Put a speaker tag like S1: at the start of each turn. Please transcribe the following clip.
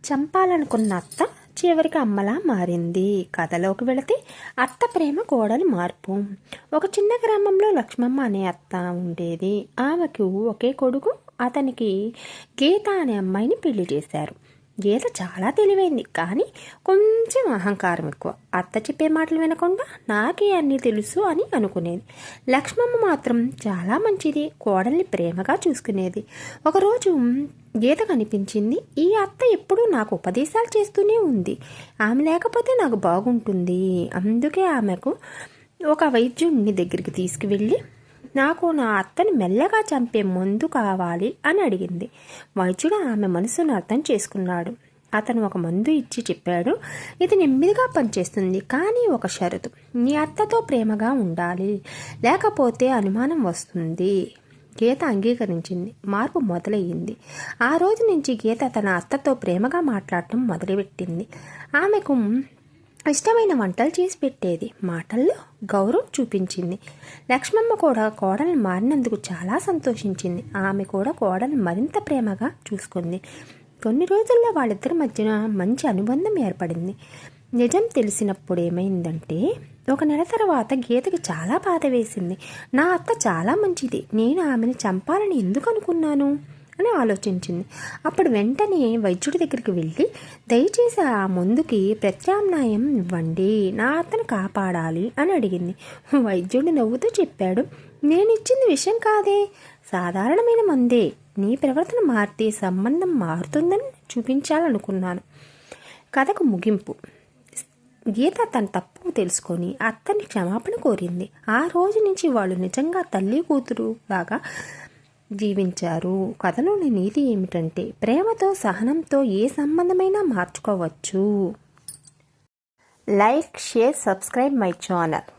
S1: చంపాలనుకున్న అత్త చివరికి అమ్మలా మారింది. కథలోకి వెళితే అత్త ప్రేమ కోడలి మార్పు. ఒక చిన్న గ్రామంలో లక్ష్మమ్మ అనే అత్త ఉండేది. ఆమెకు ఒకే కొడుకు. అతనికి గీత అనే అమ్మాయిని పెళ్లి చేశారు. గీత చాలా తెలివైంది, కానీ కొంచెం అహంకారం ఎక్కువ. అత్త చెప్పే మాటలు వినకుండా నాకే అన్నీ తెలుసు అని అనుకునేది. లక్ష్మమ్మ మాత్రం చాలా మంచిది, కోడల్ని ప్రేమగా చూసుకునేది. ఒకరోజు గీత కనిపించింది. ఈ అత్త ఎప్పుడూ నాకు ఉపదేశాలు చేస్తూనే ఉంది. ఆమె లేకపోతే నాకు బాగుంటుంది. అందుకే ఆమెకు ఒక వైద్యుడిని దగ్గరికి తీసుకువెళ్ళి నాకు నా అత్తని మెల్లగా చంపే మందు కావాలి అని అడిగింది. వైద్యుడు ఆమె మనసును అర్థం చేసుకున్నాడు. అతను ఒక మందు ఇచ్చి చెప్పాడు, ఇది నెమ్మదిగా పనిచేస్తుంది, కానీ ఒక షరతు, నీ అత్తతో ప్రేమగా ఉండాలి, లేకపోతే అనుమానం వస్తుంది. గీత అంగీకరించింది. మార్పు మొదలయ్యింది. ఆ రోజు నుంచి గీత తన అత్తతో ప్రేమగా మాట్లాడటం మొదలుపెట్టింది. ఆమెకు ఇష్టమైన వంటలు చేసి పెట్టేది. మాటల్లో గౌరవం చూపించింది. లక్ష్మమ్మ కూడా కోడల్ని మారినందుకు చాలా సంతోషించింది. ఆమె కూడా కోడల్ని మరింత ప్రేమగా చూసుకుంది. కొన్ని రోజుల్లో వాళ్ళిద్దరి మధ్యన మంచి అనుబంధం ఏర్పడింది. నిజం తెలిసినప్పుడు ఏమైందంటే, ఒక నెల తర్వాత గీతకి చాలా బాధ వేసింది. నా అత్త చాలా మంచిది, నేను ఆమెను చంపాలని ఎందుకు అనుకున్నాను అని ఆలోచించింది. అప్పుడు వెంటనే వైద్యుడి దగ్గరికి వెళ్ళి, దయచేసి ఆ మందుకి ప్రత్యామ్నాయం ఇవ్వండి, నా అత్తను కాపాడాలి అని అడిగింది. వైద్యుడు నవ్వుతూ చెప్పాడు, నేను ఇచ్చింది విషయం కాదే, సాధారణమైన మందే. నీ ప్రవర్తన మారితే సంబంధం మారుతుందని చూపించాలనుకున్నాను. కథకు ముగింపు. గీత తన తప్పు తెలుసుకొని అత్తని క్షమాపణ కోరింది. ఆ రోజు నుంచి వాళ్ళు నిజంగా తల్లి కూతురు లాగా జీవించారు. కథలోని నీతి ఏమిటంటే, ప్రేమతో సహనంతో ఏ సంబంధమైనా మార్చుకోవచ్చు. Like, share, subscribe my channel.